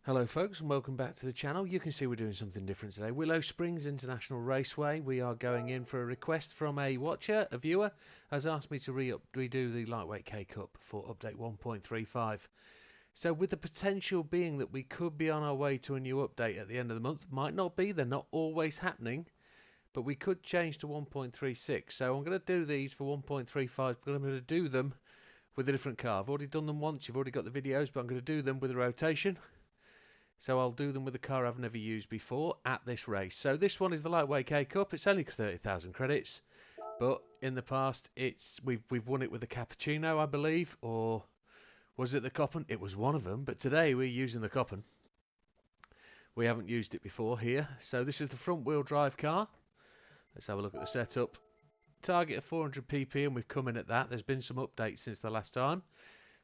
Hello folks and welcome back to the channel. You can see we're doing something different today. Willow Springs International Raceway. We are going in for a request from a watcher, a viewer, has asked me to redo the Lightweight K Cup for update 1.35. So with the potential being that we could be on our way to a new update at the end of the month, might not be, they're not always happening, but we could change to 1.36. So I'm going to do these for 1.35, but I'm going to do them with a different car. I've already done them once, you've already got the videos, but I'm going to do them with a rotation. So I'll do them with a car I've never used before at this race. So this one is the Lightweight K Cup. It's only 30,000 credits, but in the past we've won it with the Cappuccino, I believe, or was it the Copen? It was one of them, but today we're using the Copen. We haven't used it before here. So this is the front wheel drive car. Let's have a look at the setup. Target of 400 pp and we've come in at that. There's been some updates since the last time.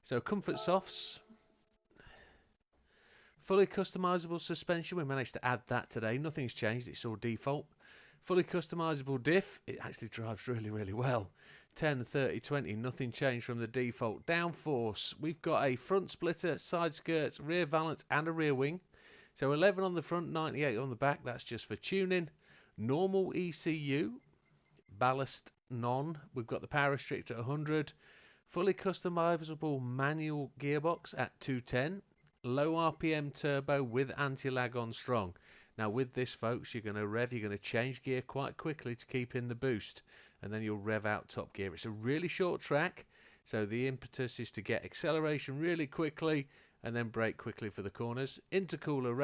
So comfort softs. Fully customizable suspension, we managed to add that today. Nothing's changed, it's all default. Fully customizable diff, it actually drives really well. 10, 30, 20, nothing changed from the default. Downforce, we've got a front splitter, side skirts, rear valance and a rear wing. So 11 on the front, 98 on the back, that's just for tuning. Normal ECU, ballast none. We've got the power restrictor at 100. Fully customizable manual gearbox at 210. Low RPM turbo with anti-lag on strong. Now with this folks, you're going to change gear quite quickly to keep in the boost, and then you'll rev out top gear. It's a really short track, so the impetus is to get acceleration really quickly and then brake quickly for the corners. Intercooler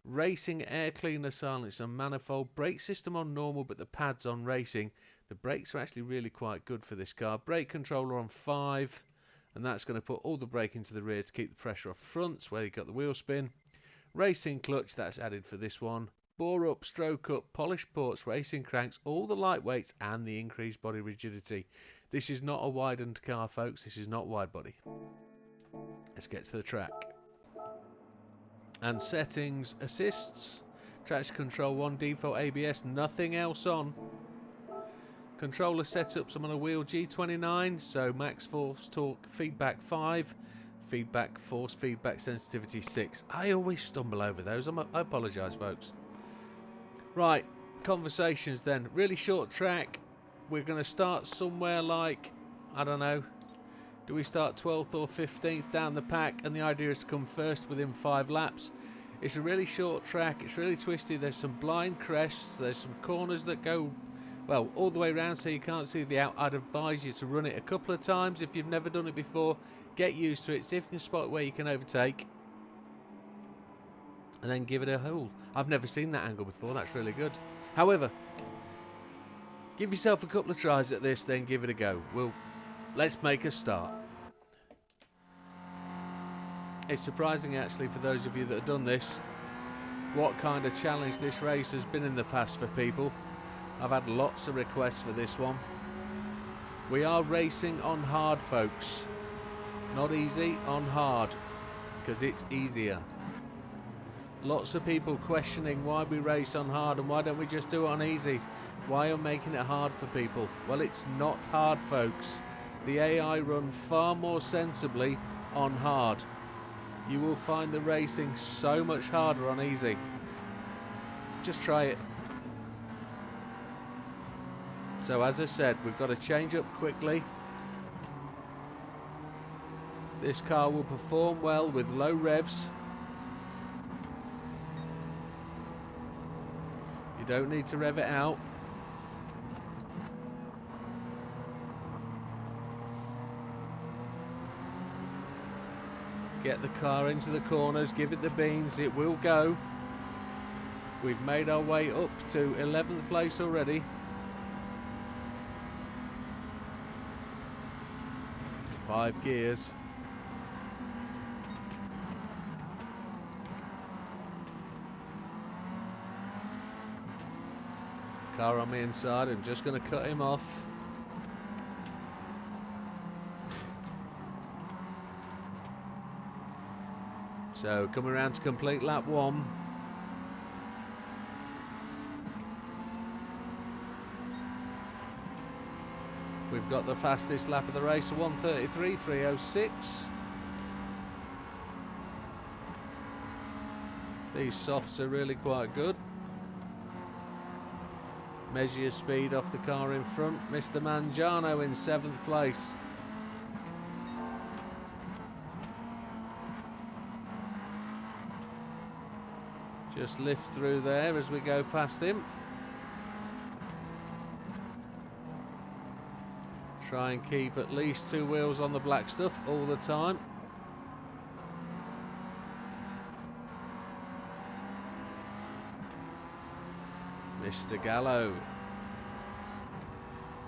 racing air cleaner, silence and manifold. Brake system on normal, but the pads on racing. The brakes are actually really quite good for this car. Brake controller on 5. And that's going to put all the brake into the rear to keep the pressure off the fronts where you've got the wheel spin. Racing clutch, that's added for this one. Bore up, stroke up, polished ports, racing cranks, all the lightweights and the increased body rigidity. This is not a widened car folks, this is not wide body. Let's get to the track. And settings, assists, traction control 1, default ABS, nothing else on. Controller setups, I'm on a wheel G29, so max force torque feedback 5, feedback force feedback sensitivity 6. I always stumble over those, I apologise folks. Right, conversations then. Really short track. We're going to start somewhere like, I don't know, do we start 12th or 15th down the pack, and the idea is to come first within 5 laps. It's a really short track, it's really twisty, there's some blind crests, there's some corners that go well all the way around so you can't see the out. I'd advise you to run it a couple of times if you've never done it before. Get used to it, see if you can spot where you can overtake and then give it a haul. I've never seen that angle before, that's really good. However, give yourself a couple of tries at this, then give it a go. Let's make a start. It's surprising actually for those of you that have done this what kind of challenge this race has been in the past for people. I've had lots of requests for this one. We are racing on hard folks, not easy, on hard, because it's easier. Lots of people questioning why we race on hard and why don't we just do it on easy. Why are we making it hard for people? Well, it's not hard folks. The AI run far more sensibly on hard. You will find the racing so much harder on easy. Just try it. So as I said, we've got to change up quickly. This car will perform well with low revs. You don't need to rev it out. Get the car into the corners, give it the beans, it will go. We've made our way up to 11th place already. 5 gears. Car on the inside, I'm just going to cut him off. So coming around to complete lap 1. We've got the fastest lap of the race, 1:33.306. These softs are really quite good. Measure your speed off the car in front. Mr. Mangiano in 7th place. Just lift through there as we go past him. Try and keep at least 2 wheels on the black stuff all the time. Mr. Gallo.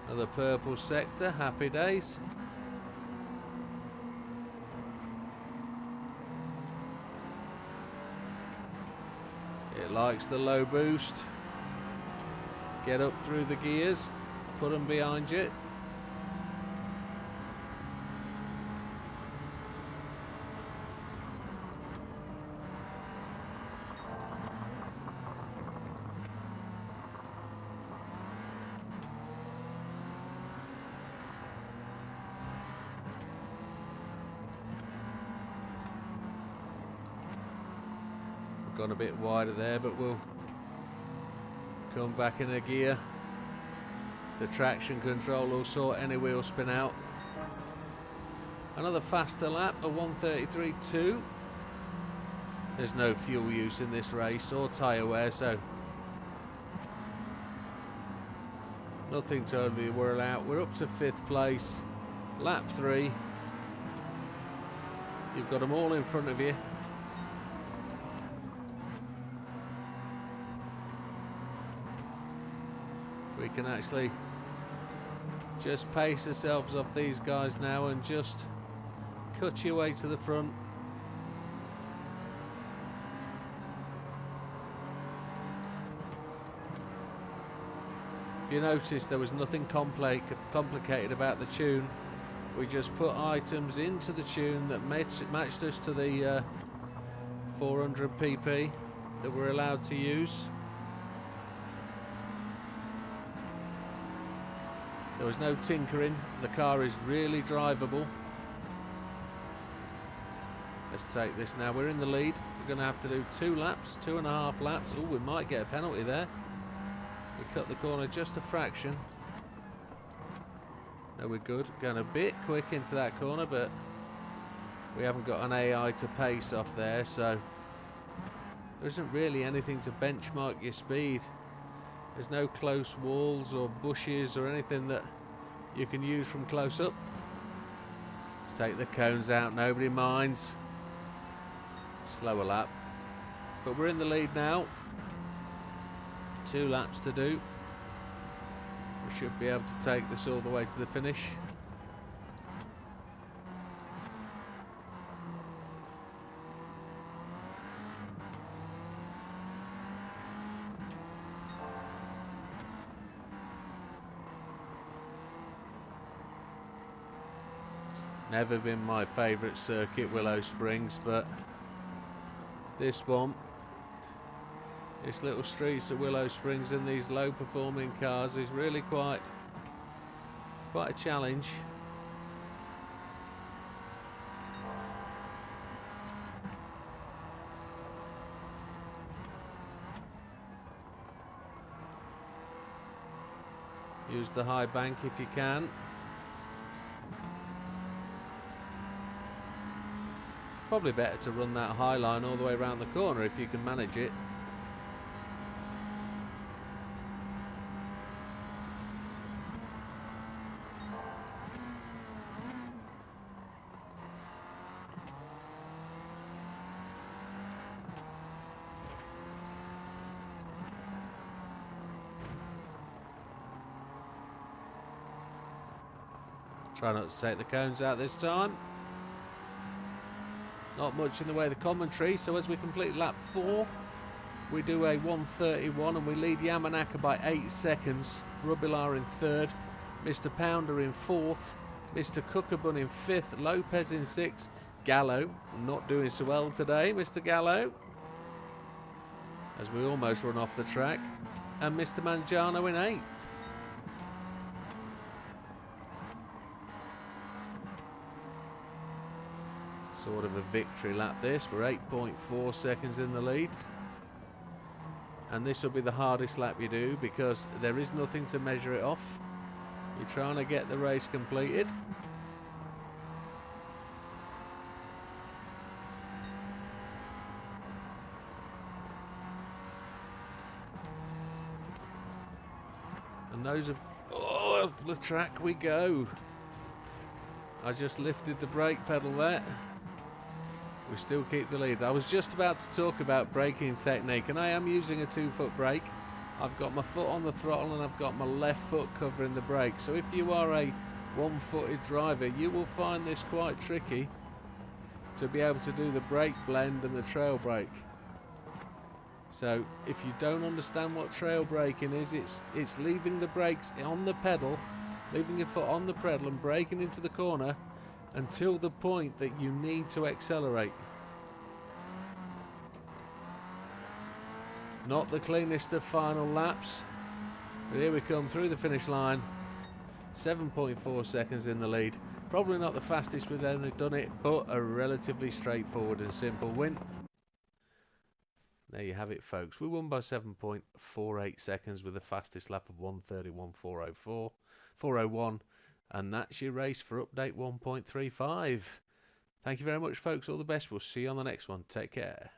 Another purple sector, happy days. It likes the low boost. Get up through the gears, put them behind you. Gone a bit wider there, but we'll come back in a gear. The traction control will sort any wheel spin out. Another faster lap, a 1:33.2. There's no fuel use in this race or tyre wear, so nothing to overly worry about. We're up to 5th place, lap 3. You've got them all in front of you. We can actually just pace ourselves off these guys now and just cut your way to the front. If you notice, there was nothing complicated about the tune. We just put items into the tune that matched us to the 400 pp that we're allowed to use. There was no tinkering. The car is really drivable. Let's take this now. We're in the lead. We're going to have to do 2 laps, 2.5 laps. Oh, we might get a penalty there. We cut the corner just a fraction. No, we're good. Going a bit quick into that corner, but we haven't got an AI to pace off there, so there isn't really anything to benchmark your speed. There's no close walls or bushes or anything that you can use from close up. Let's take the cones out, nobody minds. Slower lap. But we're in the lead now. 2 laps to do. We should be able to take this all the way to the finish. Never been my favourite circuit, Willow Springs, but this one, this little streets of Willow Springs in these low performing cars is really quite a challenge. Use the high bank if you can. Probably better to run that high line all the way around the corner if you can manage it. Try not to take the cones out this time. Not much in the way of the commentary, so as we complete lap 4, we do a 1:31 and we lead Yamanaka by 8 seconds. Rubilar in 3rd, Mr. Pounder in 4th, Mr. Cookabun in 5th, Lopez in 6th, Gallo not doing so well today, Mr. Gallo, as we almost run off the track, and Mr. Mangiano in 8th. Sort of a victory lap this. We're 8.4 seconds in the lead. and this will be the hardest lap you do because there is nothing to measure it off. You're trying to get the race completed. And those are... Oh, off the track we go. I just lifted the brake pedal there. We still keep the lead. I was just about to talk about braking technique, and I am using a 2-foot brake. I've got my foot on the throttle and I've got my left foot covering the brake. So if you are a one-footed driver, you will find this quite tricky to be able to do the brake blend and the trail brake. So if you don't understand what trail braking is, it's leaving the brakes on the pedal, leaving your foot on the pedal and braking into the corner until the point that you need to accelerate. Not the cleanest of final laps, but here we come through the finish line. 7.4 seconds in the lead. Probably not the fastest we've ever done it, but a relatively straightforward and simple win. There you have it, folks. We won by 7.48 seconds with the fastest lap of 1:31.401, and that's your race for update 1.35. Thank you very much, folks. All the best. We'll see you on the next one. Take care.